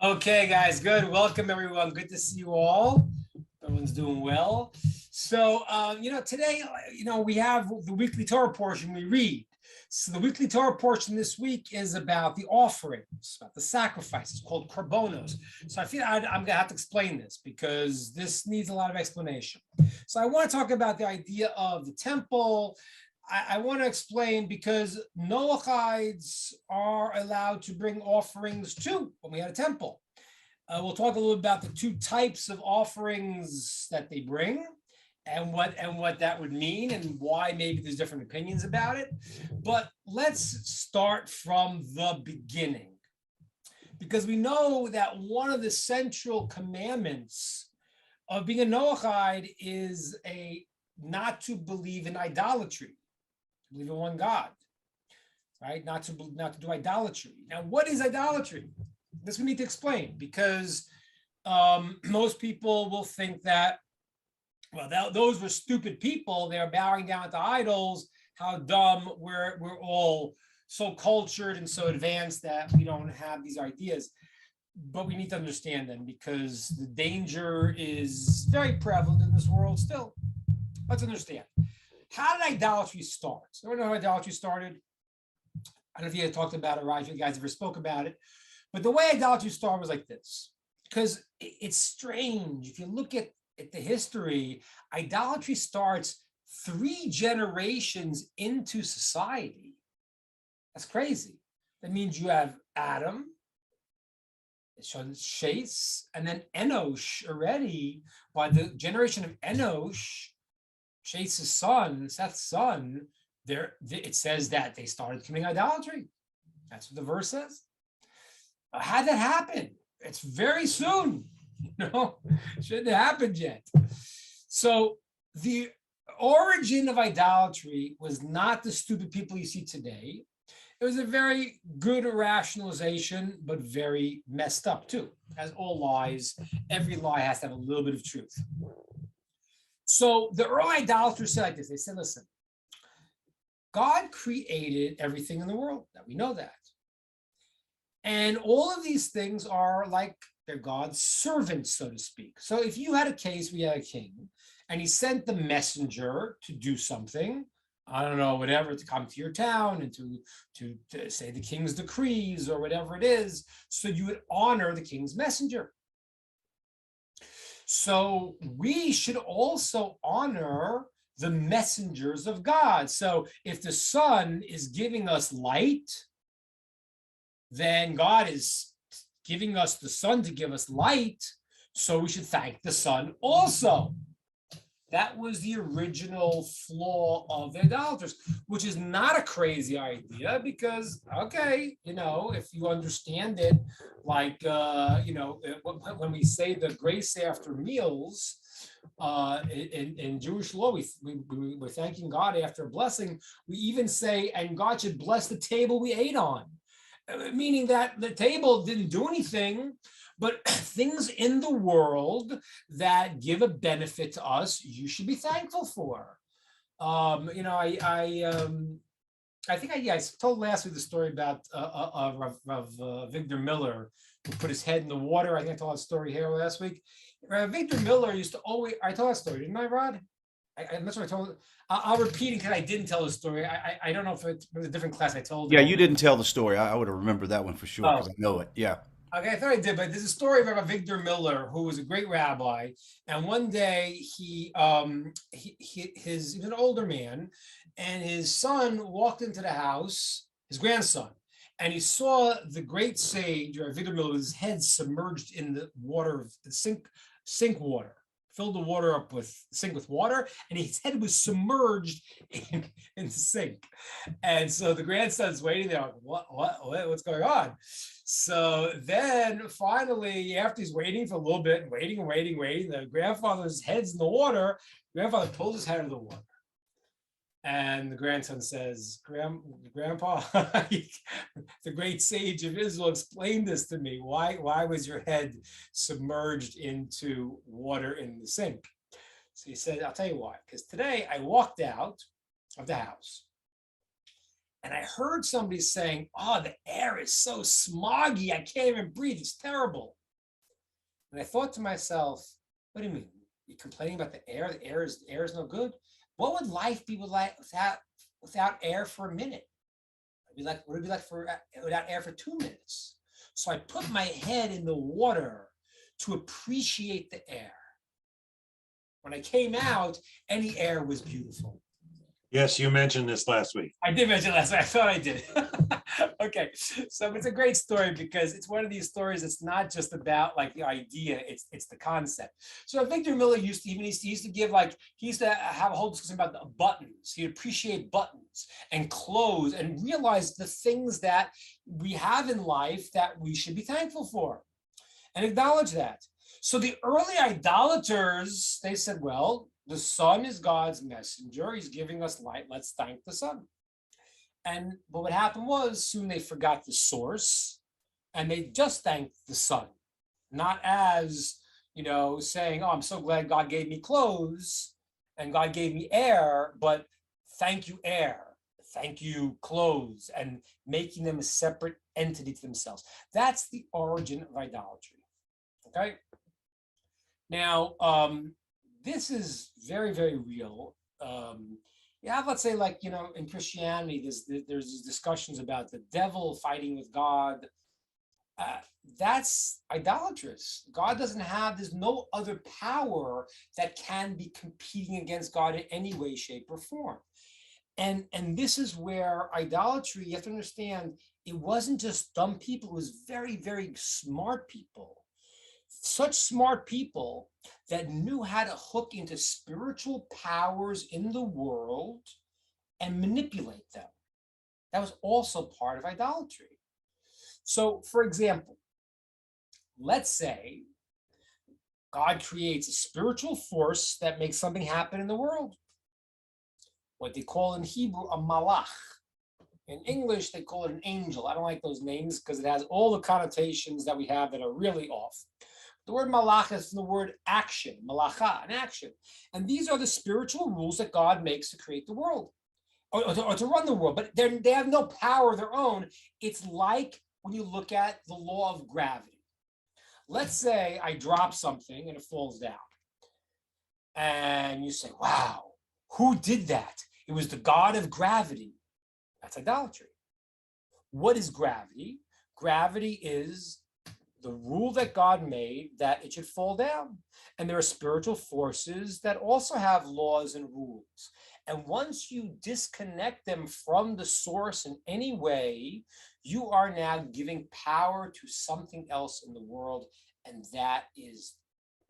Okay, guys, good. Welcome, everyone. Good to see you all. Everyone's doing well. Today, we have the weekly Torah portion we read. So the weekly Torah portion this week is about the offerings, about the sacrifices called korbanos. So I feel I'm going to have to explain this because this needs a lot of explanation. So I want to talk about the idea of the temple. I want to explain because Noachides are allowed to bring offerings too when we had a temple. We'll talk a little about the two types of offerings that they bring and what that would mean and why maybe there's different opinions about it. But let's start from the beginning, because we know that one of the central commandments of being a Noachide is not to believe in idolatry, to believe in one God, right? Not to do idolatry. Now, what is idolatry? This we need to explain, because most people will think that, well, those were stupid people. They're bowing down to idols. How dumb! We're all so cultured and so advanced that we don't have these ideas. But we need to understand them because the danger is very prevalent in this world still. Let's understand. How did idolatry start? I don't know how idolatry started. I don't know if you had talked about it, right? If you guys ever spoke about it. But the way idolatry started was like this, because it's strange. If you look at the history, idolatry starts 3 generations into society. That's crazy. That means you have Adam, Shais, and then Enosh already. By the generation of Enosh, Shait's son, Seth's son, it says that they started committing idolatry. That's what the verse says. How did that happen? It's very soon. Shouldn't have happened yet. So the origin of idolatry was not the stupid people you see today. It was a very good rationalization, but very messed up too. As all lies, every lie has to have a little bit of truth. So the early idolaters said like this. They said, listen, God created everything in the world. That we know that. And all of these things are like they're God's servants, so to speak. So if you had a case, we had a king, and he sent the messenger to do something, I don't know, whatever, to come to your town and to say the king's decrees or whatever it is, so you would honor the king's messenger. So we should also honor the messengers of God. So if the sun is giving us light, then God is giving us the sun to give us light, so we should thank the sun also. That was the original flaw of the idolaters, which is not a crazy idea because, okay, if you understand it, like, when we say the grace after meals, in Jewish law, we're thanking God after a blessing. We even say, and God should bless the table we ate on. Meaning that the table didn't do anything, but things in the world that give a benefit to us, you should be thankful for. I think I told last week the story about Victor Miller, who put his head in the water. I think I told that story here last week. Victor Miller used to always, I told that story, didn't I, Rod? I'm not sure I told it. I'll repeat it because I didn't tell the story. I don't know if it was a different class I told Yeah, it. you didn't tell the story. I would have remembered that one for sure because Oh, I know it. Yeah. okay, I thought I did, but there's a story about Victor Miller, who was a great rabbi, and one day he was an older man, and his son walked into the house, his grandson, and he saw the great sage, or Victor Miller, with his head submerged in the water, the sink water. Filled the water up with sink with water, and his head was submerged in the sink. And so the grandson's waiting there, like, what's going on? So then finally, after he's waiting for a little bit, waiting, the grandfather's head's in the water. Grandfather pulls his head out of the water. And the grandson says, Grandpa, the great sage of Israel explained this to me. Why was your head submerged into water in the sink? So he said, I'll tell you why. Because today I walked out of the house And I heard somebody saying, oh, the air is so smoggy, I can't even breathe, it's terrible. And I thought to myself, what do you mean? You're complaining about the air? The air is no good? What would life be like without air for a minute? What would it be like without air for 2 minutes? So I put my head in the water to appreciate the air. When I came out, any air was beautiful. Yes, you mentioned this last week. I did mention last week. I thought I did. Okay, so it's a great story because it's one of these stories that's not just about like the idea, it's the concept. So Victor Miller used to have a whole discussion about the buttons. He'd appreciate buttons and clothes and realize the things that we have in life that we should be thankful for and acknowledge that. So the early idolaters, they said, well, the sun is God's messenger. He's giving us light. Let's thank the sun. But what happened was soon they forgot the source and they just thanked the sun, not as, saying, oh, I'm so glad God gave me clothes and God gave me air, but thank you, air. Thank you, clothes, and making them a separate entity to themselves. That's the origin of idolatry. Okay. Now, this is very, very real. Let's say, like, in Christianity, there's these discussions about the devil fighting with God. That's idolatrous. There's no other power that can be competing against God in any way, shape, or form. And this is where idolatry, you have to understand, it wasn't just dumb people, it was very, very smart people. Such smart people that knew how to hook into spiritual powers in the world and manipulate them. That was also part of idolatry. So, for example, let's say God creates a spiritual force that makes something happen in the world. What they call in Hebrew a malach. In English, they call it an angel. I don't like those names because it has all the connotations that we have that are really off. The word malach is from the word action, malacha, an action. And these are the spiritual rules that God makes to create the world or to run the world, but they have no power of their own. It's like when you look at the law of gravity. Let's say I drop something and it falls down. And you say, wow, who did that? It was the God of gravity. That's idolatry. What is gravity? Gravity is the rule that God made that it should fall down. And there are spiritual forces that also have laws and rules. And once you disconnect them from the source in any way, you are now giving power to something else in the world. And that is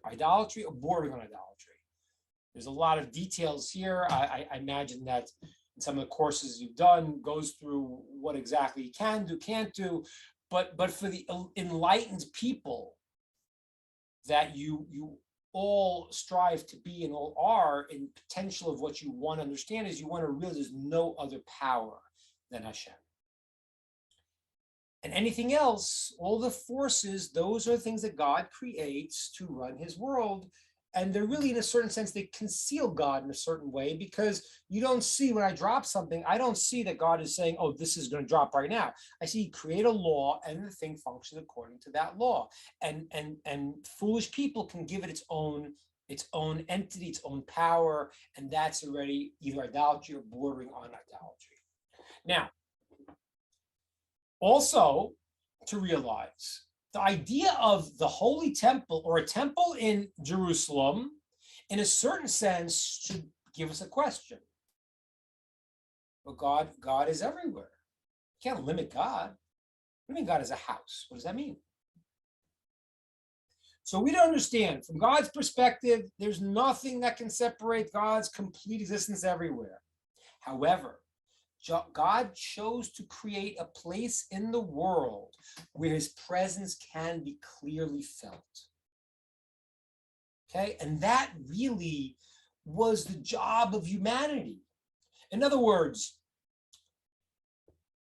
idolatry or bordering on idolatry. There's a lot of details here. I imagine that in some of the courses you've done goes through what exactly you can do, can't do. But for the enlightened people that you all strive to be and all are in potential of what you want to understand is you want to realize there's no other power than Hashem. And anything else, all the forces, those are things that God creates to run his world. And they're really, in a certain sense, they conceal God in a certain way because you don't see when I drop something, I don't see that God is saying, oh, this is going to drop right now. I see create a law and the thing functions according to that law. And foolish people can give it its own entity, its own power. And that's already either idolatry or bordering on idolatry. Now, also to realize, the idea of the Holy Temple or a temple in Jerusalem, in a certain sense, should give us a question. But God is everywhere. You can't limit God. What do you mean God is a house? What does that mean? So we don't understand. From God's perspective, there's nothing that can separate God's complete existence everywhere. However, God chose to create a place in the world where his presence can be clearly felt. Okay, and that really was the job of humanity. In other words,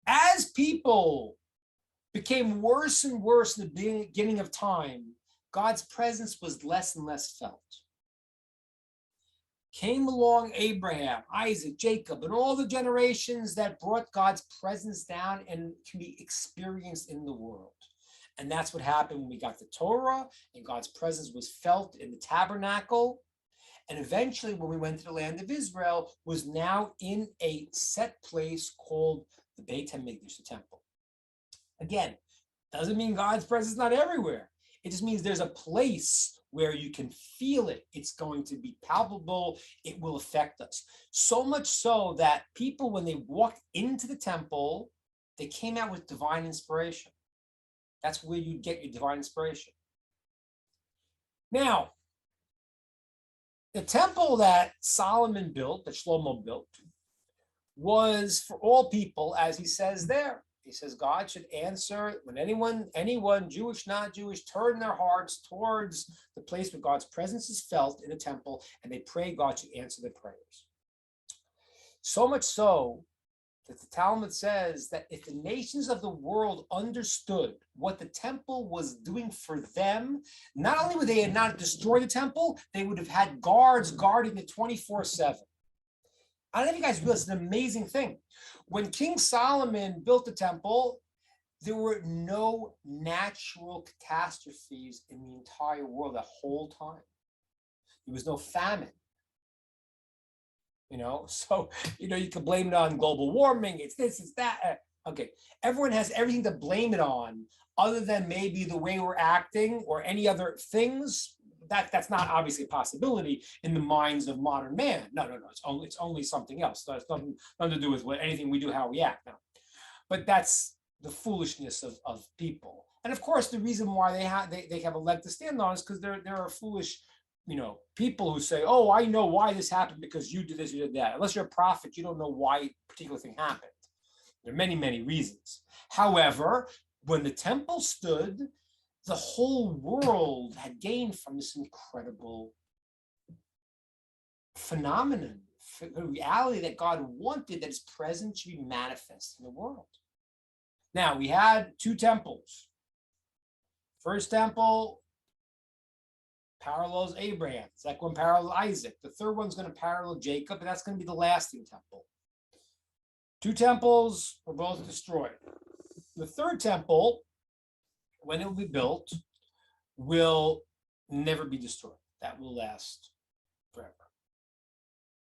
as people became worse and worse in the beginning of time, God's presence was less and less felt. came along Abraham, Isaac, Jacob, and all the generations that brought God's presence down and can be experienced in the world. And that's what happened when we got the Torah and God's presence was felt in the tabernacle. And eventually, when we went to the land of Israel, was now in a set place called the Beit HaMikdash, the temple. Again, doesn't mean God's presence is not everywhere. It just means there's a place where you can feel it. It's going to be palpable. It will affect us. So much so that people, when they walked into the temple, they came out with divine inspiration. That's where you get your divine inspiration. Now, the temple that Solomon built, that Shlomo built, was for all people, as he says there. He says God should answer when anyone, Jewish, not Jewish, turn their hearts towards the place where God's presence is felt in a temple, and they pray God should answer their prayers. So much so that the Talmud says that if the nations of the world understood what the temple was doing for them, not only would they have not destroyed the temple, they would have had guards guarding it 24/7. I don't know if you guys realize it's an amazing thing. When King Solomon built the temple, there were no natural catastrophes in the entire world that whole time. There was no famine. So, you can blame it on global warming. It's this, it's that. Okay, everyone has everything to blame it on other than maybe the way we're acting or any other things. That's not obviously a possibility in the minds of modern man. No. It's only something else. So it's nothing to do with anything we do, how we act now. But that's the foolishness of people. And of course, the reason why they have a leg to stand on is because there are foolish people who say, oh, I know why this happened because you did this, you did that. Unless you're a prophet, you don't know why a particular thing happened. There are many, many reasons. However, when the temple stood, the whole world had gained from this incredible phenomenon, the reality that God wanted that his presence should be manifest in the world. Now, we had two temples. First temple parallels Abraham. Second one parallels Isaac. The third one's going to parallel Jacob, and that's going to be the lasting temple. Two temples were both destroyed. The third temple, when it will be built, will never be destroyed. That will last forever.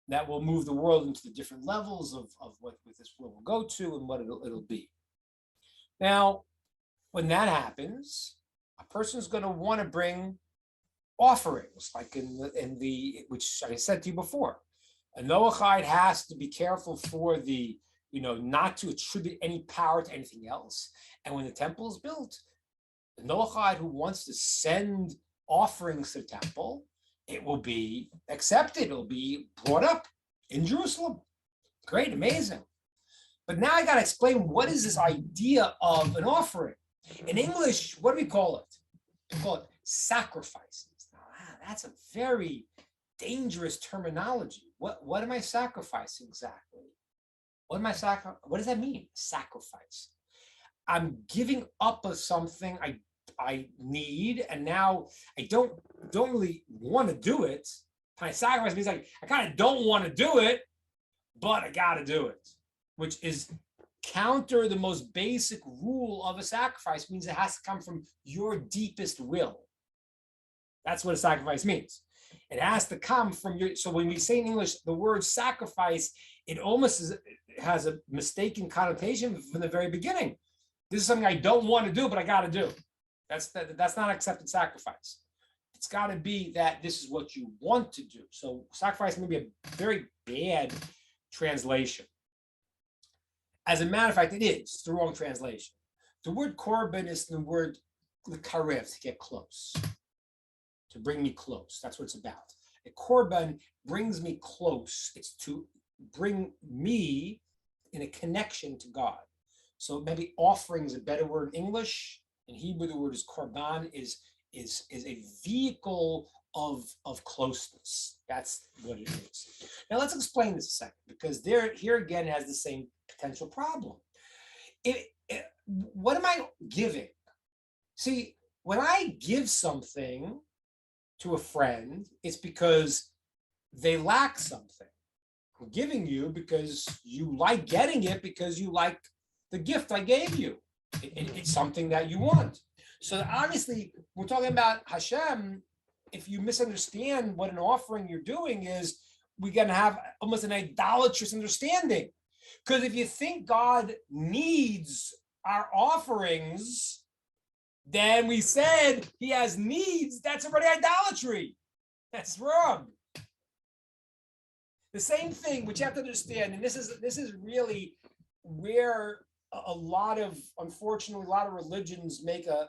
That will move the world into the different levels of what this world will go to and what it'll be. Now, when that happens, a person's going to want to bring offerings, like in the which I said to you before. A Noahide has to be careful for the, not to attribute any power to anything else. And when the temple is built, the Noahide who wants to send offerings to the temple, it will be accepted. It will be brought up in Jerusalem. Great, amazing. But now I got to explain what is this idea of an offering. In English, what do we call it? We call it sacrifices. Now, that's a very dangerous terminology. What am I sacrificing exactly? What does that mean? Sacrifice. I'm giving up of something I need, and now I don't really want to do it. Kind of sacrifice means like I kind of don't want to do it, but I got to do it, which is counter the most basic rule of a sacrifice. Means it has to come from your deepest will. That's what a sacrifice means. It has to come from your. So when we say in English the word sacrifice, it almost has a mistaken connotation from the very beginning. This is something I don't want to do, but I got to do. That's not accepted sacrifice. It's got to be that this is what you want to do. So sacrifice may be a very bad translation. As a matter of fact, it is. It's the wrong translation. The word korban is the word karev, to get close, to bring me close. That's what it's about. A korban brings me close. It's to bring me in a connection to God. So maybe offering is a better word in English. In Hebrew, the word is korban, is a vehicle of closeness. That's what it is. Now let's explain this a second, because here again has the same potential problem. What am I giving? See, when I give something to a friend, it's because they lack something. I'm giving you because you like getting it, because you like the gift I gave you. It's something that you want. So obviously, we're talking about Hashem. If you misunderstand what an offering you're doing is, we're going to have almost an idolatrous understanding. Because if you think God needs our offerings, then we said he has needs. That's already idolatry. That's wrong. The same thing, which you have to understand, and this is really where unfortunately, a lot of religions make a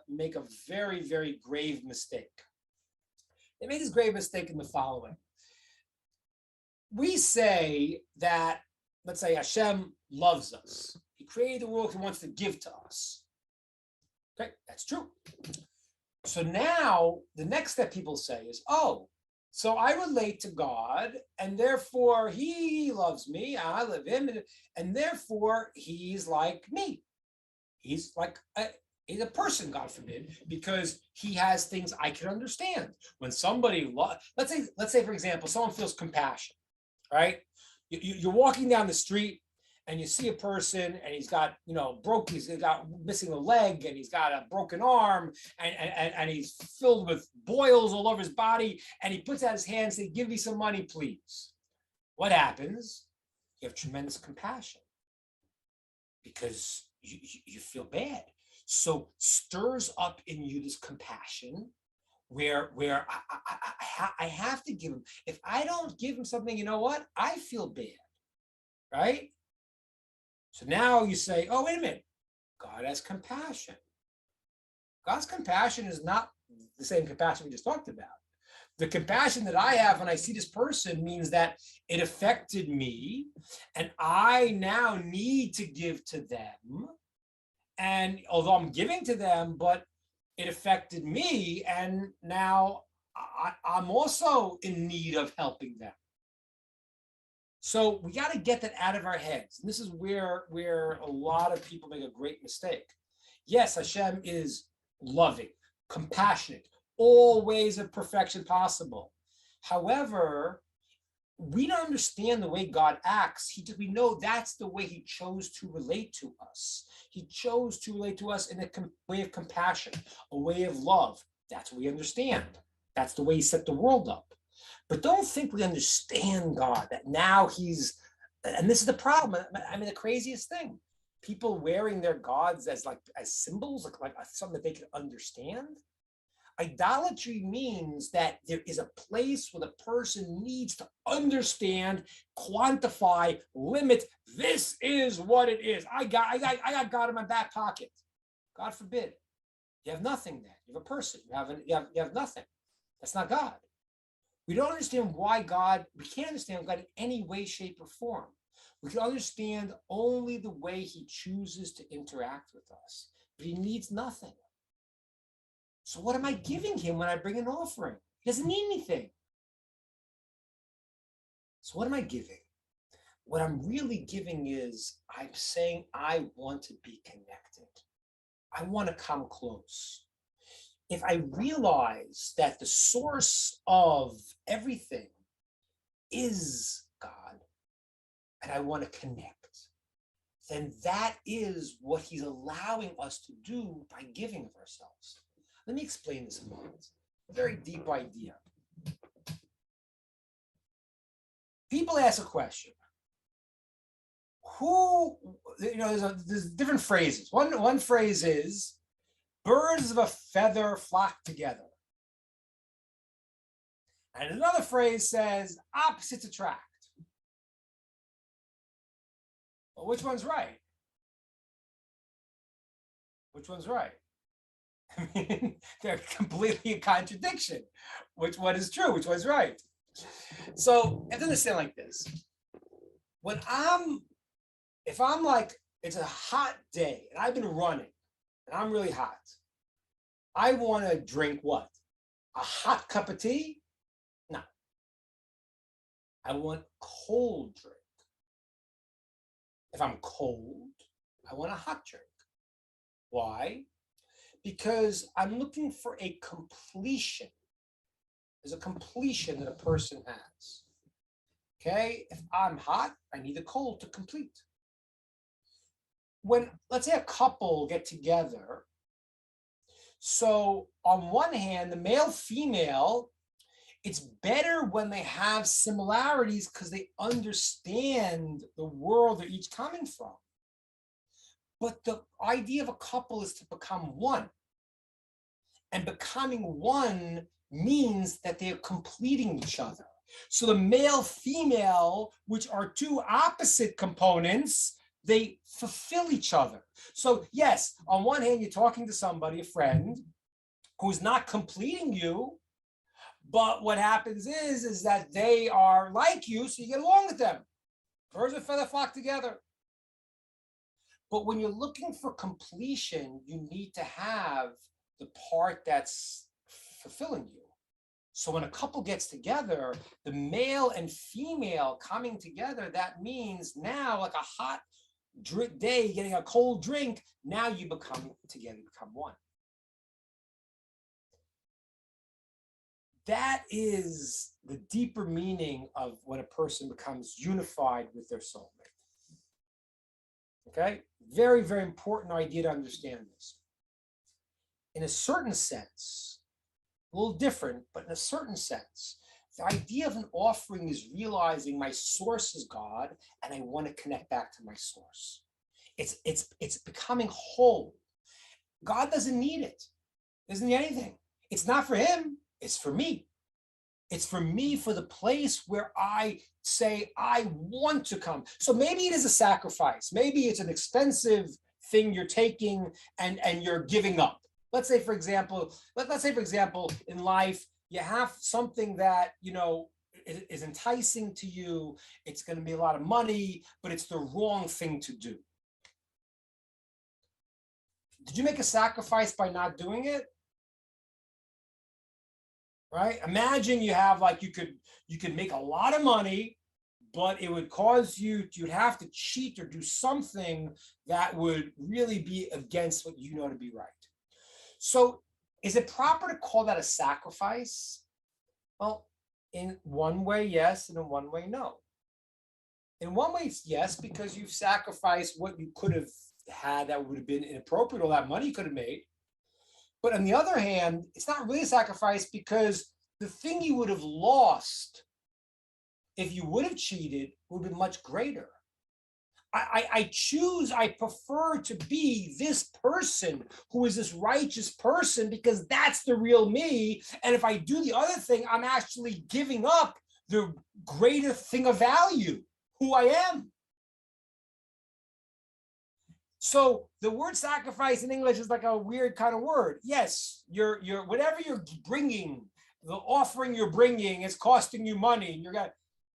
very, very grave mistake. They made this grave mistake in the following. We say that, let's say Hashem loves us. He created the world, he wants to give to us. Okay, that's true. So now the next step people say is, oh, so I relate to God, and therefore he loves me, I love him, and therefore he's like me. He's like he's a person, God forbid, because he has things I can understand. When somebody, let's say, for example, someone feels compassion, right? You're walking down the street and you see a person and he's got, he's got missing a leg and he's got a broken arm and he's filled with boils all over his body, and he puts out his hand and says, give me some money, please. What happens? You have tremendous compassion because you feel bad. So stirs up in you this compassion where I have to give him. If I don't give him something, you know what? I feel bad, right? So now you say, oh, wait a minute. God has compassion. God's compassion is not the same compassion we just talked about. The compassion that I have when I see this person means that it affected me, and I now need to give to them. And although I'm giving to them, but it affected me, and now I'm also in need of helping them. So we got to get that out of our heads. And this is where a lot of people make a great mistake. Yes, Hashem is loving, compassionate, all ways of perfection possible. However, we don't understand the way God acts. We know that's the way he chose to relate to us. He chose to relate to us in a way of compassion, a way of love. That's what we understand. That's the way he set the world up. But don't think we understand God, that now and this is the problem. I mean, the craziest thing, people wearing their gods as symbols, like something that they can understand. Idolatry means that there is a place where the person needs to understand, quantify, limit. This is what it is. I got God in my back pocket. God forbid. You have nothing then. You have a person. You have nothing. That's not God. We don't understand why God, we can't understand God in any way, shape, or form. We can understand only the way he chooses to interact with us. But he needs nothing. So what am I giving him when I bring an offering? He doesn't need anything. So what am I giving? What I'm really giving is, I'm saying I want to be connected. I want to come close. If I realize that the source of everything is God, and I want to connect, then that is what he's allowing us to do by giving of ourselves. Let me explain this a moment. A very deep idea. People ask a question. There's different phrases. One phrase is, birds of a feather flock together. And another phrase says, opposites attract. Well, which one's right? Which one's right? I mean, they're completely in contradiction. Which one is true? Which one's right? So you have to understand like this. If I'm like, it's a hot day and I've been running and I'm really hot, I want to drink what? A hot cup of tea? No. I want cold drink. If I'm cold, I want a hot drink. Why? Because I'm looking for a completion. There's a completion that a person has. Okay, if I'm hot, I need the cold to complete. When, let's say, a couple get together, so on one hand, the male female, it's better when they have similarities because they understand the world they're each coming from. But the idea of a couple is to become one. And becoming one means that they're completing each other. So the male female, which are two opposite components, they fulfill each other. So yes, on one hand, you're talking to somebody, a friend, who's not completing you, but what happens is that they are like you, so you get along with them. Birds of a feather flock together. But when you're looking for completion, you need to have the part that's fulfilling you. So when a couple gets together, the male and female coming together, that means now, like a hot day getting a cold drink, now you become together, you become one. That is the deeper meaning of when a person becomes unified with their soulmate. Okay, very, very important idea to understand this. In a certain sense, a little different, but in a certain sense, the idea of an offering is realizing my source is God and I want to connect back to my source. It's becoming whole. God doesn't need it. Doesn't need anything. It's not for him. It's for me. It's for me, for the place where I say, I want to come. So maybe it is a sacrifice. Maybe it's an expensive thing you're taking and you're giving up. Let's say, for example, in life, you have something that, is enticing to you. It's going to be a lot of money, but it's the wrong thing to do. Did you make a sacrifice by not doing it? Right? Imagine you have you could make a lot of money, but it would cause you'd have to cheat or do something that would really be against what you know to be right. So is it proper to call that a sacrifice? Well, in one way, yes, and in one way, no. In one way, it's yes, because you've sacrificed what you could have had that would have been inappropriate, or that money you could have made. But on the other hand, it's not really a sacrifice because the thing you would have lost if you would have cheated would have been much greater. I prefer to be this person who is this righteous person because that's the real me. And if I do the other thing, I'm actually giving up the greater thing of value, who I am. So the word sacrifice in English is like a weird kind of word. Yes, you're whatever you're bringing, the offering you're bringing is costing you money.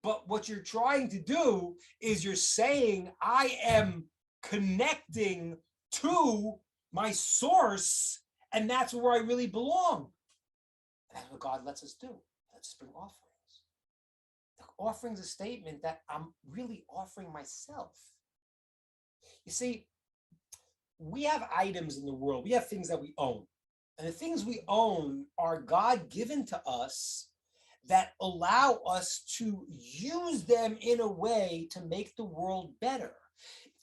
But what you're trying to do is you're saying, I am connecting to my source, and that's where I really belong. And that's what God lets us do. Let's bring offerings. The offering's a statement that I'm really offering myself. You see, we have items in the world. We have things that we own. And the things we own are God given to us that allow us to use them in a way to make the world better.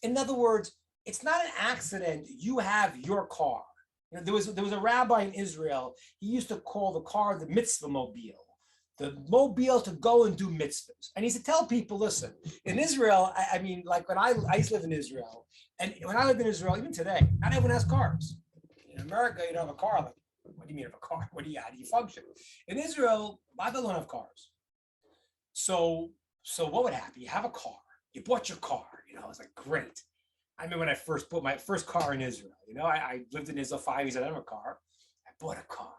In other words, it's not an accident you have your car. There was a rabbi in Israel. He used to call the car the mitzvah mobile, the mobile to go and do mitzvahs. And he used to tell people, listen, in Israel, when I used to live in Israel, and when I lived in Israel, even today, not everyone has cars. In America, you don't have a car. What do you mean have a car? How do you function? In Israel, a lot of people don't have cars. So what would happen? You have a car. You bought your car. It's like, great. I remember when I first bought my first car in Israel. I lived in Israel 5 years. I didn't have a car. I bought a car.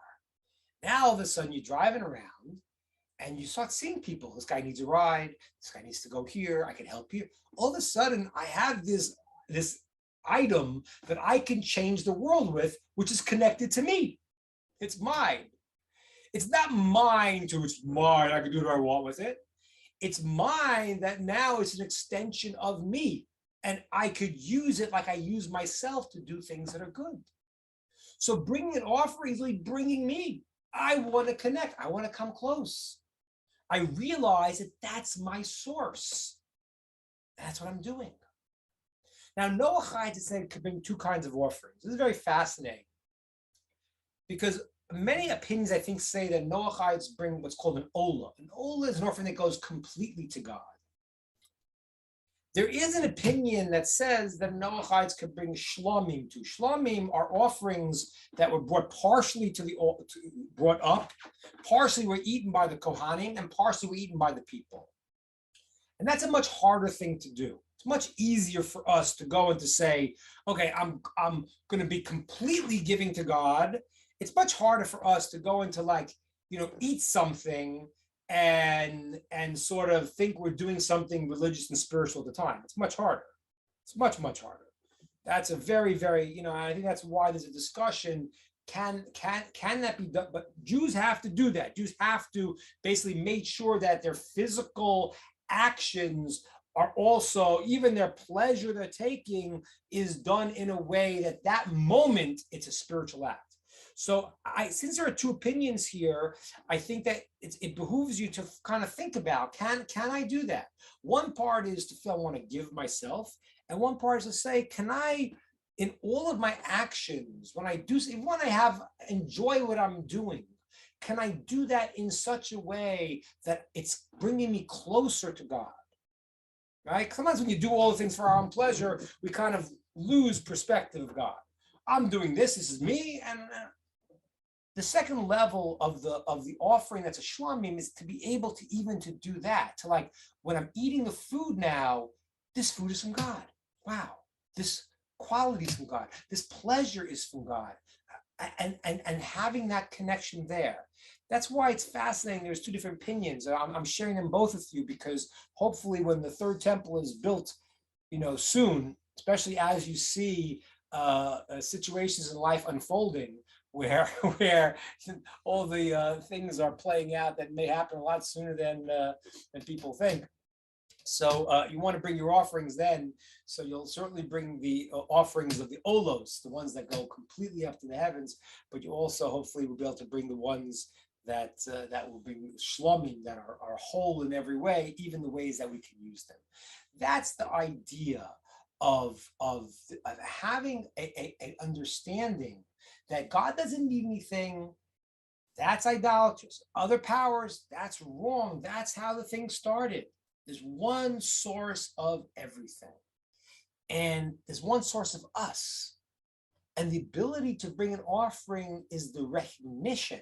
Now, all of a sudden, you're driving around and you start seeing people. This guy needs a ride. This guy needs to go here. I can help you. All of a sudden, I have this item that I can change the world with, which is connected to me. It's mine. It's not mine it's mine. I can do what I want with it. It's mine that now it's an extension of me. And I could use it like I use myself to do things that are good. So bringing an offering is really bringing me. I want to connect. I want to come close. I realize that that's my source. That's what I'm doing. Now, Noachites, it said, could bring two kinds of offerings. This is very fascinating because many opinions, I think, say that Noachites bring what's called an Ola. An Ola is an offering that goes completely to God. There is an opinion that says that Noachites could bring shlomim too. Shlomim are offerings that were brought partially brought up, partially were eaten by the Kohanim, and partially were eaten by the people. And that's a much harder thing to do. It's much easier for us to go and to say, okay, I'm going to be completely giving to God. It's much harder for us to go into eat something and sort of think we're doing something religious and spiritual at the time. It's much harder. It's much, much harder. That's a very, very, I think that's why there's a discussion. Can that be done? But Jews have to do that. Jews have to basically make sure that their physical actions are also, even their pleasure they're taking is done in a way that moment it's a spiritual act. So since there are two opinions here, I think that it behooves you to kind of think about, can I do that? One part is to feel I want to give myself, and one part is to say, can I, in all of my actions, when I enjoy what I'm doing, can I do that in such a way that it's bringing me closer to God? Right? Sometimes when you do all the things for our own pleasure, we kind of lose perspective of God. I'm doing this is me, and the second level of the offering that's a shlomim is to be able to even to do that, to when I'm eating the food now, this food is from God. Wow, this quality is from God. This pleasure is from God, and having that connection there. That's why it's fascinating. There's two different opinions. I'm sharing them both with you because hopefully when the third temple is built, soon, especially as you see situations in life unfolding where all the things are playing out that may happen a lot sooner than people think. So you want to bring your offerings then. So you'll certainly bring the offerings of the olos, the ones that go completely up to the heavens, but you also hopefully will be able to bring the ones that will bring shlomim, that are whole in every way, even the ways that we can use them. That's the idea of having a understanding that God doesn't need anything. That's idolatrous. Other powers, that's wrong. That's how the thing started. There's one source of everything. And there's one source of us. And the ability to bring an offering is the recognition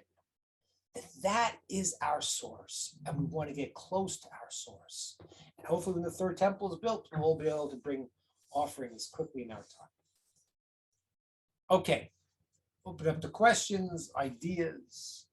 that is our source. And we want to get close to our source. And hopefully when the third temple is built, we'll be able to bring offerings quickly in our time. Okay. Open up to questions, ideas.